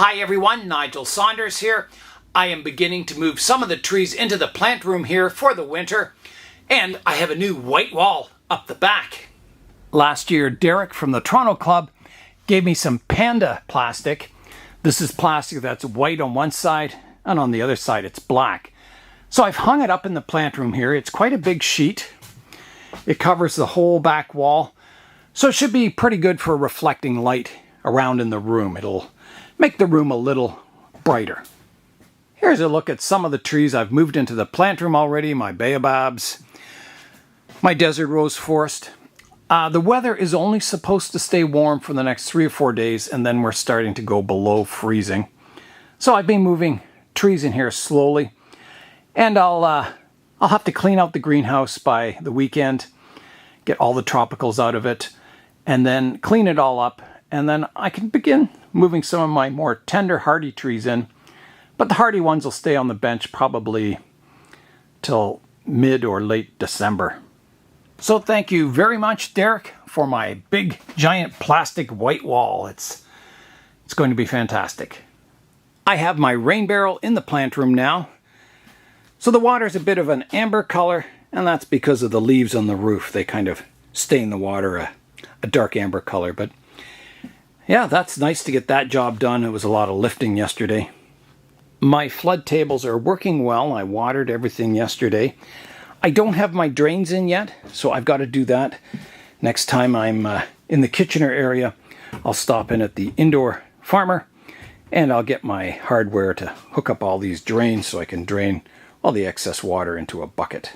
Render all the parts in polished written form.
Hi everyone, Nigel Saunders here. I am beginning to move some of the trees into the plant room here for the winter, and I have a new white wall up the back. Last year, Derek from the Toronto Club gave me some panda plastic. This is plastic that's white on one side, and on the other side it's black. So I've hung it up in the plant room here. It's quite a big sheet. It covers the whole back wall, so it should be pretty good for reflecting light around in the room. It'll make the room a little brighter. Here's a look at some of the trees I've moved into the plant room already. My baobabs, my desert rose forest. The weather is only supposed to stay warm for the next 3 or 4 days, and then we're starting to go below freezing. So I've been moving trees in here slowly, and I'll have to clean out the greenhouse by the weekend, get all the tropicals out of it, and then clean it all up, and then I can begin moving some of my more tender hardy trees in. But the hardy ones will stay on the bench probably till mid or late December. So thank you very much, Derek, for my big giant plastic white wall. It's going to be fantastic. I have my rain barrel in the plant room now. So the water's a bit of an amber color, and that's because of the leaves on the roof. They kind of stain the water a dark amber color. But yeah, that's nice to get that job done. It was a lot of lifting yesterday. My flood tables are working well. I watered everything yesterday. I don't have my drains in yet, so I've got to do that. Next time I'm in the Kitchener area, I'll stop in at the Indoor Farmer, and I'll get my hardware to hook up all these drains so I can drain all the excess water into a bucket.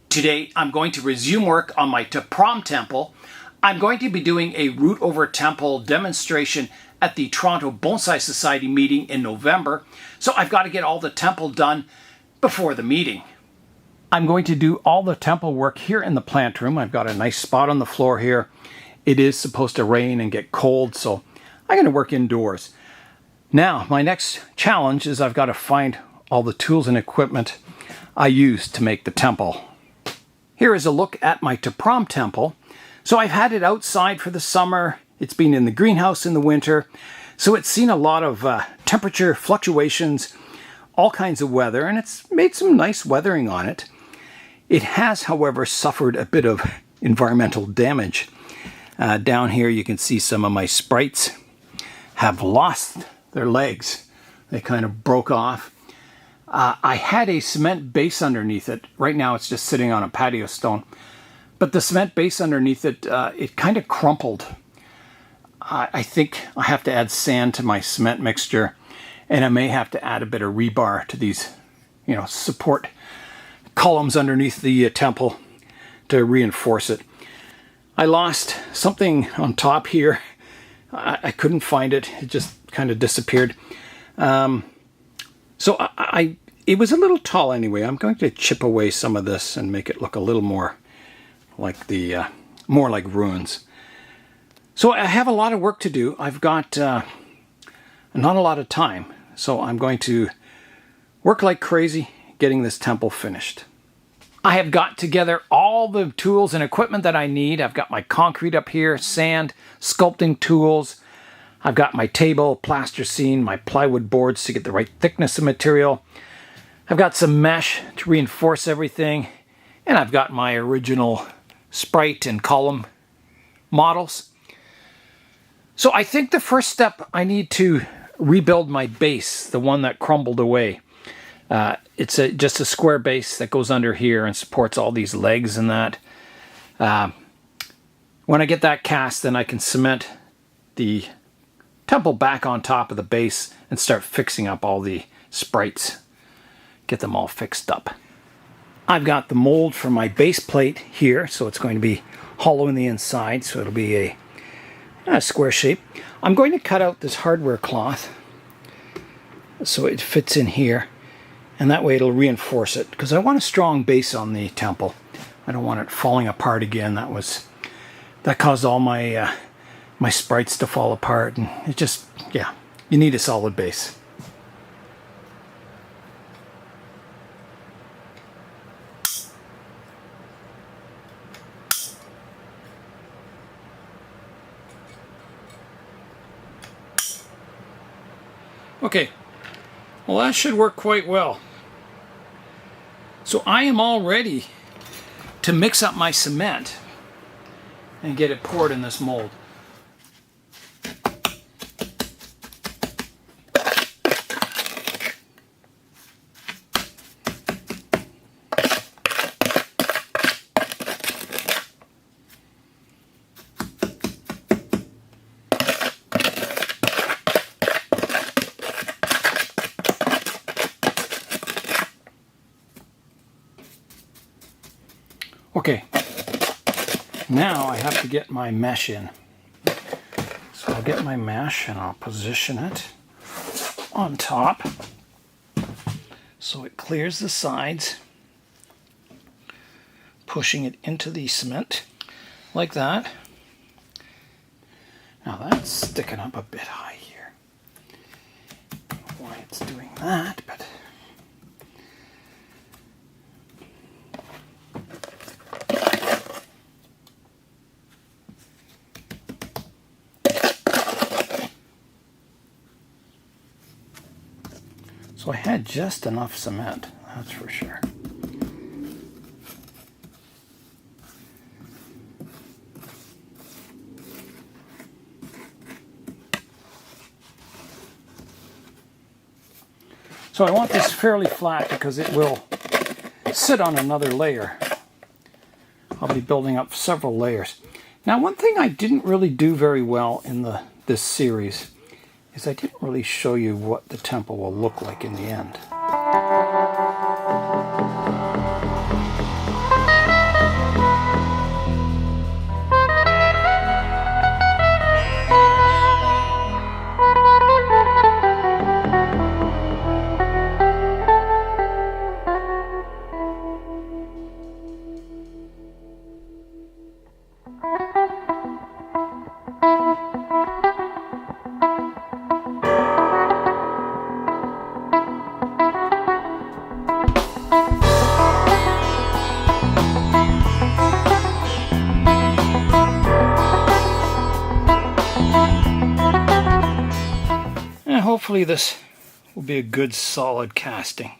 Today, I'm going to resume work on my Prohm temple. I'm going to be doing a root over temple demonstration at the Toronto Bonsai Society meeting in November, so I've got to get all the temple done before the meeting. I'm going to do all the temple work here in the plant room. I've got a nice spot on the floor here. It is supposed to rain and get cold, so I'm going to work indoors. Now, my next challenge is I've got to find all the tools and equipment I use to make the temple. Here is a look at my Prohm temple. So I've had it outside for the summer. It's been in the greenhouse in the winter. So it's seen a lot of temperature fluctuations, all kinds of weather, and it's made some nice weathering on it. It has, however, suffered a bit of environmental damage. Down here you can see some of my sprites have lost their legs. They kind of broke off. I had a cement base underneath it. Right now it's just sitting on a patio stone. But the cement base underneath it, it kind of crumpled. I think I have to add sand to my cement mixture, and I may have to add a bit of rebar to these, support columns underneath the temple to reinforce it. I lost something on top here. I couldn't find it. It just kind of disappeared. So it was a little tall anyway. I'm going to chip away some of this and make it look a little more like more like ruins. So I have a lot of work to do. I've got not a lot of time, so I'm going to work like crazy getting this temple finished. I have got together all the tools and equipment that I need. I've got my concrete up here, sand, sculpting tools. I've got my table, plasticine, my plywood boards to get the right thickness of material. I've got some mesh to reinforce everything, and I've got my original sprite and column models. So I think the first step, I need to rebuild my base, the one that crumbled away. It's just a square base that goes under here and supports all these legs and that. When I get that cast, then I can cement the temple back on top of the base and start fixing up all the sprites. Get them all fixed up. I've got the mold for my base plate here, so it's going to be hollow in the inside, so it'll be a square shape. I'm going to cut out this hardware cloth so it fits in here, and that way it'll reinforce it, because I want a strong base on the temple. I don't want it falling apart again. That caused all my my sprites to fall apart, and it just, yeah, you need a solid base. Okay, well that should work quite well. So I am all ready to mix up my cement and get it poured in this mold. Okay, now I have to get my mesh in. So I'll get my mesh and I'll position it on top so it clears the sides, pushing it into the cement like that. Now that's sticking up a bit high here. I don't know why it's doing that, but so I had just enough cement, that's for sure. So I want this fairly flat because it will sit on another layer. I'll be building up several layers. Now, one thing I didn't really do very well in this series is I didn't really show you what the temple will look like in the end. Hopefully this will be a good solid casting.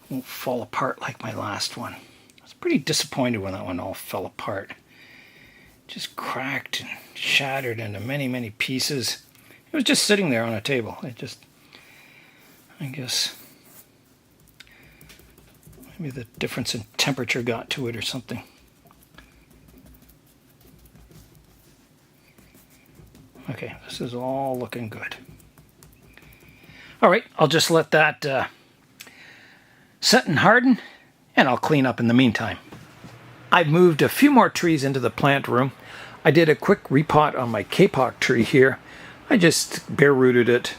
Won't fall apart like my last one. I was pretty disappointed when that one all fell apart. Just cracked and shattered into many, many pieces. It was just sitting there on a table. It just, I guess, maybe the difference in temperature got to it or something. Okay, this is all looking good. All right, I'll just let that set and harden, and I'll clean up in the meantime. I've moved a few more trees into the plant room. I did a quick repot on my kapok tree here. I just bare rooted it,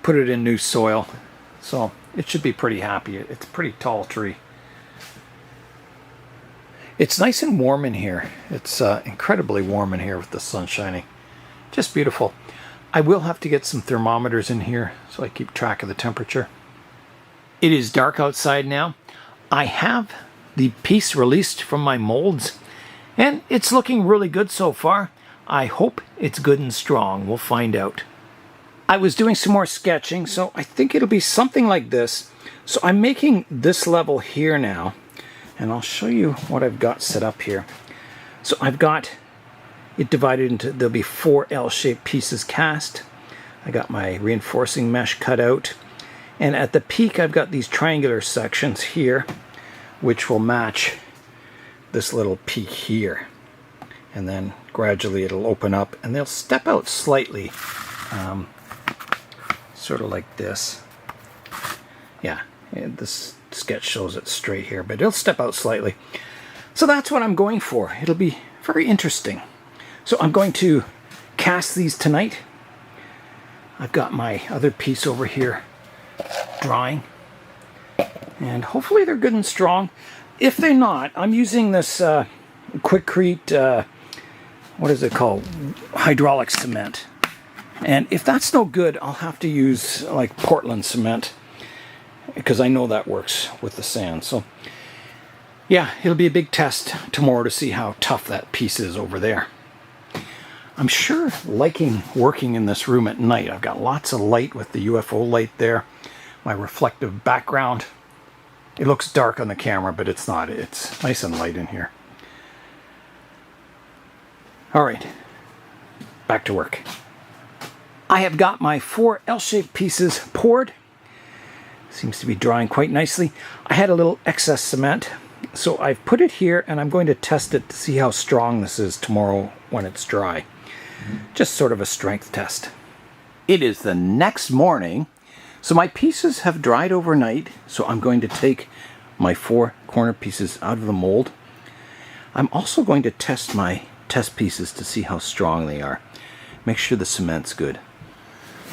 put it in new soil, so it should be pretty happy. It's a pretty tall tree. It's nice and warm in here. It's incredibly warm in here with the sun shining. Just beautiful. I will have to get some thermometers in here so I keep track of the temperature. It is dark outside now. I have the piece released from my molds and it's looking really good so far. I hope it's good and strong. We'll find out. I was doing some more sketching, so I think it'll be something like this. So I'm making this level here now, and I'll show you what I've got set up here. So I've got it divided into, there'll be 4 L-shaped pieces cast. I got my reinforcing mesh cut out. And at the peak, I've got these triangular sections here, which will match this little peak here. And then gradually it'll open up and they'll step out slightly, sort of like this. Yeah, and this sketch shows it straight here, but it'll step out slightly. So that's what I'm going for. It'll be very interesting. So I'm going to cast these tonight. I've got my other piece over here drying, and hopefully they're good and strong. If they're not, I'm using this Quikrete, what is it called? Hydraulic cement. And if that's no good, I'll have to use like Portland cement, because I know that works with the sand. So yeah, it'll be a big test tomorrow to see how tough that piece is over there. I'm sure liking working in this room at night. I've got lots of light with the UFO light there, my reflective background. It looks dark on the camera, but it's not. It's nice and light in here. All right, back to work. I have got my 4 L-shaped pieces poured. Seems to be drying quite nicely. I had a little excess cement, so I've put it here and I'm going to test it to see how strong this is tomorrow when it's dry. Just sort of a strength test. It is the next morning, so my pieces have dried overnight, so I'm going to take my 4 corner pieces out of the mold. I'm also going to test my test pieces to see how strong they are. Make sure the cement's good.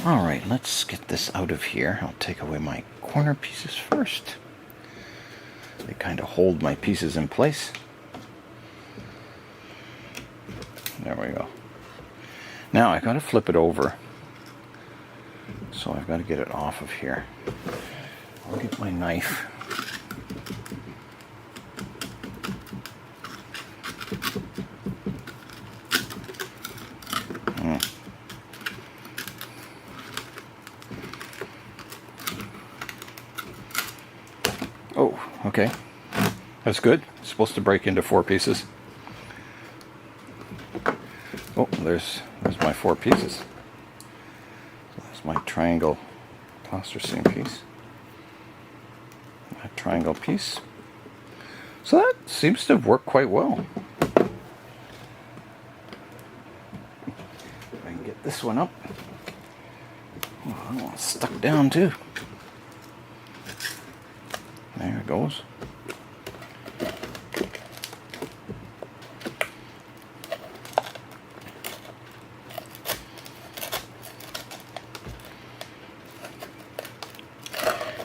All right, let's get this out of here. I'll take away my corner pieces first. They kind of hold my pieces in place. There we go. Now I've got to flip it over. So I've got to get it off of here. I'll get my knife. Oh, okay. That's good. It's supposed to break into 4 pieces. Oh, there's my 4 pieces. So that's my triangle plasticine piece. That triangle piece. So that seems to have worked quite well. If I can get this one up. Oh, it's stuck down too. There it goes.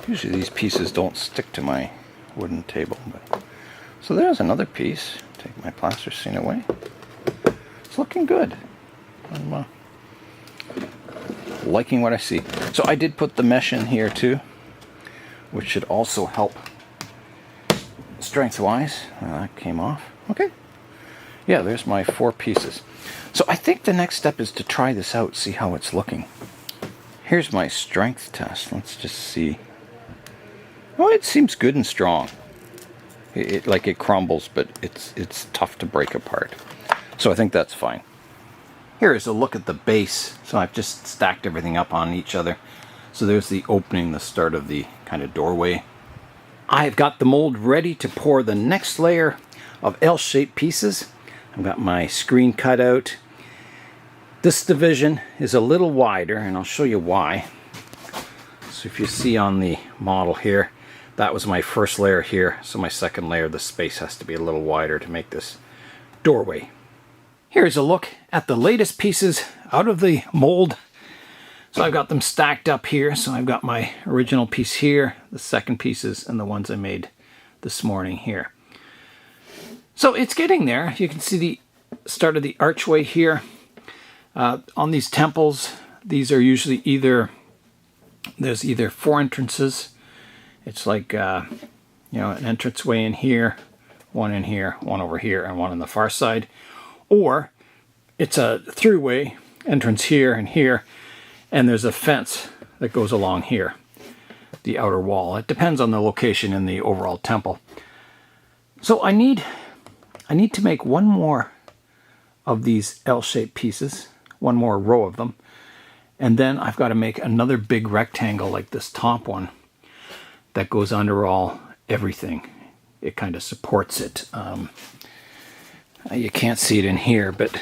Usually these pieces don't stick to my wooden table. So there's another piece. Take my plasticine away. It's looking good. I'm liking what I see. So I did put the mesh in here too, which should also help strength-wise. That came off. Okay. Yeah, there's my 4 pieces. So I think the next step is to try this out, see how it's looking. Here's my strength test. Let's just see. Oh, it seems good and strong. It crumbles, but it's tough to break apart. So I think that's fine. Here is a look at the base. So I've just stacked everything up on each other. So there's the opening, the start of the kind of doorway. I've got the mold ready to pour the next layer of L-shaped pieces. I've got my screen cut out. This division is a little wider, and I'll show you why. So if you see on the model here, that was my first layer here. So my second layer, the space has to be a little wider to make this doorway. Here's a look at the latest pieces out of the mold. So I've got them stacked up here. So I've got my original piece here, the second pieces, and the ones I made this morning here. So it's getting there. You can see the start of the archway here. On these temples, these are usually there's either 4 entrances. It's like, an entranceway in here, one in here, one over here, and one on the far side. Or it's a throughway entrance here and here, and there's a fence that goes along here, the outer wall. It depends on the location in the overall temple. So I need to make one more of these L-shaped pieces, one more row of them, and then I've got to make another big rectangle like this top one that goes under everything. It kind of supports it. You can't see it in here, but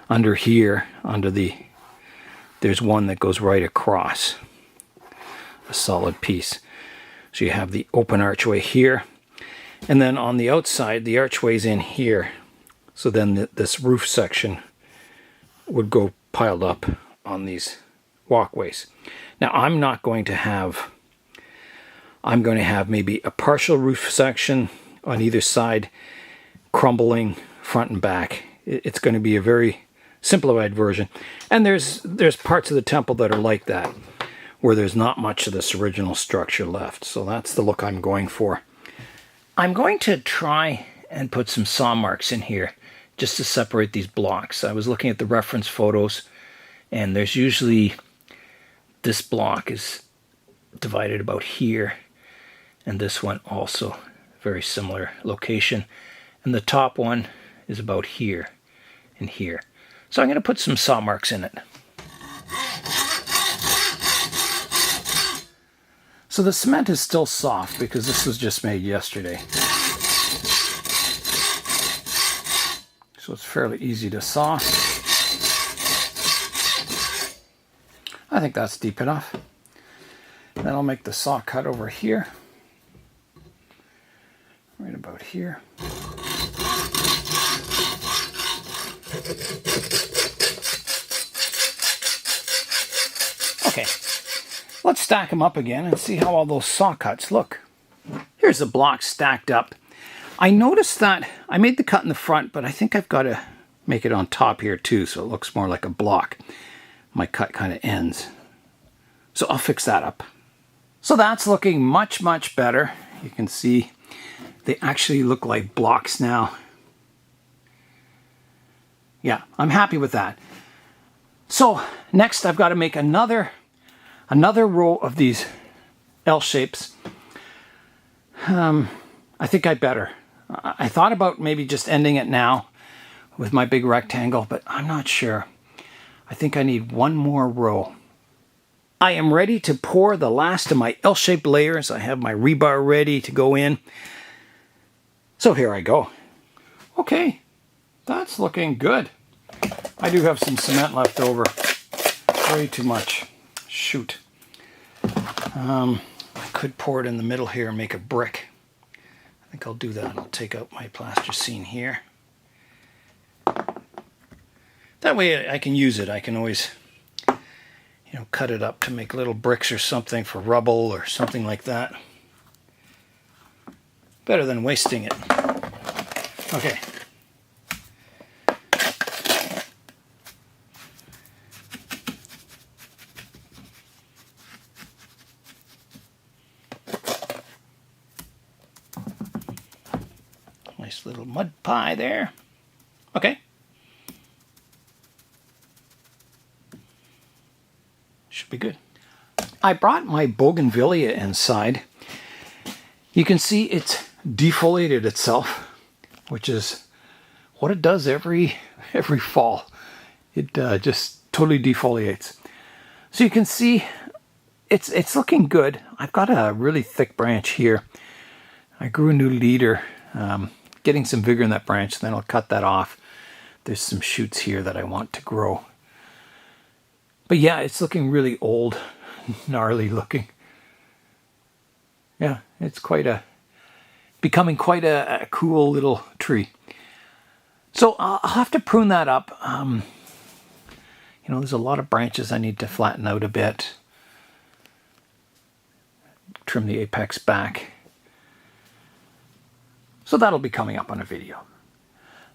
under here, there's one that goes right across, a solid piece. So you have the open archway here, and then on the outside, the archway's in here. So then this roof section would go piled up on these walkways. Now I'm going to have maybe a partial roof section on either side, crumbling front and back. It's going to be a very simplified version. And there's parts of the temple that are like that, where there's not much of this original structure left. So that's the look I'm going for. I'm going to try and put some saw marks in here just to separate these blocks. I was looking at the reference photos, and there's usually, this block is divided about here, and this one also very similar location, and the top one is about here and here. So I'm going to put some saw marks in it. So the cement is still soft because this was just made yesterday. So it's fairly easy to saw. I think that's deep enough. Then I'll make the saw cut over here. Right about here. Okay, let's stack them up again and see how all those saw cuts look. Here's the blocks stacked up. I noticed that I made the cut in the front, but I think I've got to make it on top here too, so it looks more like a block. My cut kind of ends. So I'll fix that up. So that's looking much, much better. You can see they actually look like blocks now. Yeah, I'm happy with that. So next I've got to make another row of these L shapes. I think I better. I thought about maybe just ending it now with my big rectangle, but I'm not sure. I think I need one more row. I am ready to pour the last of my L-shaped layers. I have my rebar ready to go in. So here I go. Okay, that's looking good. I do have some cement left over. Way too much. Shoot. I could pour it in the middle here and make a brick. I think I'll do that. I'll take out my plasticine here. That way I can use it. I can always, you know, cut it up to make little bricks or something for rubble or something like that. Better than wasting it. Okay. Nice little mud pie there. Okay. Should be good. I brought my Bougainvillea inside. You can see it's defoliated itself, which is what it does every fall. It just totally defoliates. So you can see it's looking good. I've got a really thick branch here. I grew a new leader, getting some vigor in that branch, then I'll cut that off. There's some shoots here that I want to grow. But yeah, it's looking really old, gnarly looking. Yeah, it's becoming quite a cool little tree. So I'll have to prune that up. You know, there's a lot of branches I need to flatten out a bit. Trim the apex back. So that'll be coming up on a video.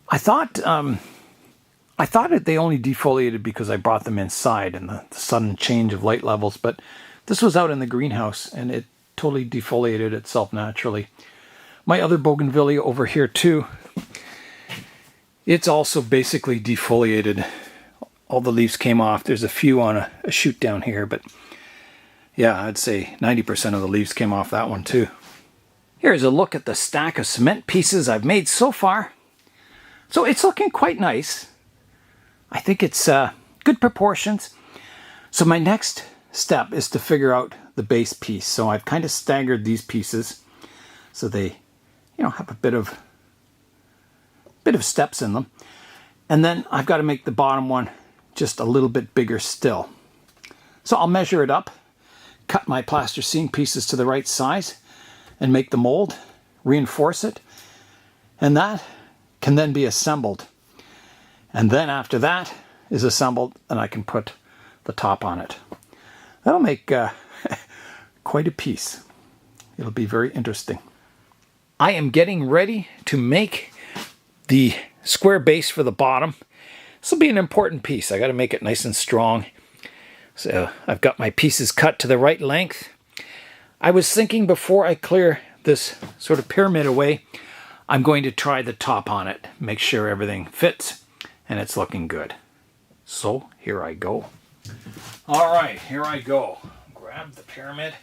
I thought that they only defoliated because I brought them inside and the sudden change of light levels, but this was out in the greenhouse and it totally defoliated itself naturally. My other Bougainvillea over here too, it's also basically defoliated. All the leaves came off. There's a few on a shoot down here, but yeah, I'd say 90% of the leaves came off that one too. Here's a look at the stack of cement pieces I've made so far. So it's looking quite nice. I think it's good proportions. So my next step is to figure out the base piece. So I've kind of staggered these pieces so they, you know, have a bit of steps in them. And then I've got to make the bottom one just a little bit bigger still. So I'll measure it up, cut my plasticine pieces to the right size, and make the mold, reinforce it, and that can then be assembled. And then after that is assembled, and I can put the top on it. That'll make quite a piece. It'll be very interesting. I am getting ready to make the square base for the bottom. This will be an important piece. I got to make it nice and strong. So I've got my pieces cut to the right length. I was thinking before I clear this sort of pyramid away, I'm going to try the top on it, make sure everything fits, and it's looking good. So here I go. All right, here I go. Grab the pyramid.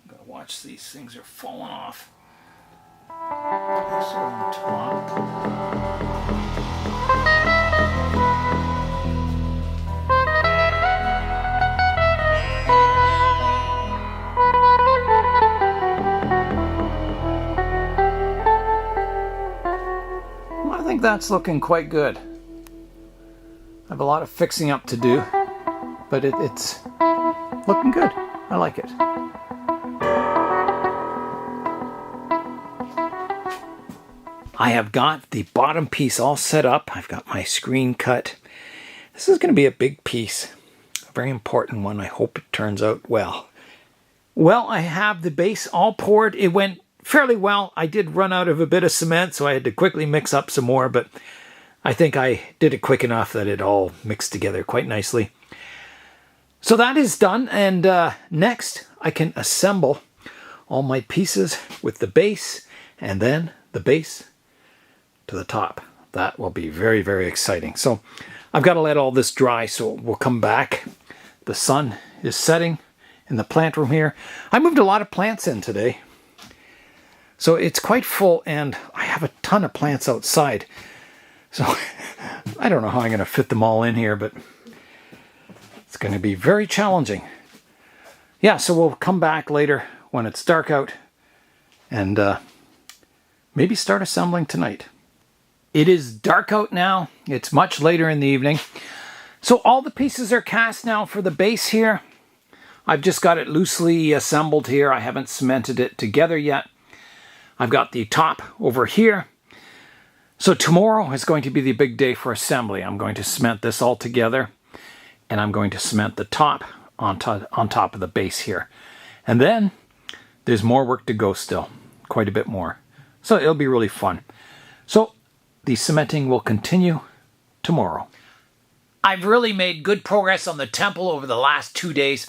I'm gonna watch these things are falling off. So on top. I think that's looking quite good. I have a lot of fixing up to do, but it's looking good. I like it. I have got the bottom piece all set up. I've got my screen cut. This is going to be a big piece, a very important one. I hope it turns out well. Well, I have the base all poured. It went fairly well. I did run out of a bit of cement, so I had to quickly mix up some more, but I think I did it quick enough that it all mixed together quite nicely. So that is done, and next I can assemble all my pieces with the base, and then the base to the top. That will be very, very exciting. So I've got to let all this dry, so we'll come back. The sun is setting in the plant room here. I moved a lot of plants in today, so it's quite full, and I have a ton of plants outside. So I don't know how I'm going to fit them all in here, but it's going to be very challenging. Yeah, so we'll come back later when it's dark out and maybe start assembling tonight. It is dark out now. It's much later in the evening. So all the pieces are cast now for the base here. I've just got it loosely assembled here. I haven't cemented it together yet. I've got the top over here. So tomorrow is going to be the big day for assembly. I'm going to cement this all together, and I'm going to cement the top on top of the base here. And then there's more work to go still, quite a bit more. So it'll be really fun. So the cementing will continue tomorrow. I've really made good progress on the temple over the last 2 days.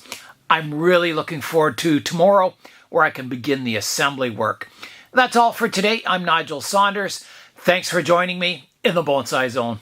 I'm really looking forward to tomorrow, where I can begin the assembly work. That's all for today. I'm Nigel Saunders. Thanks for joining me in the Bonsai Zone.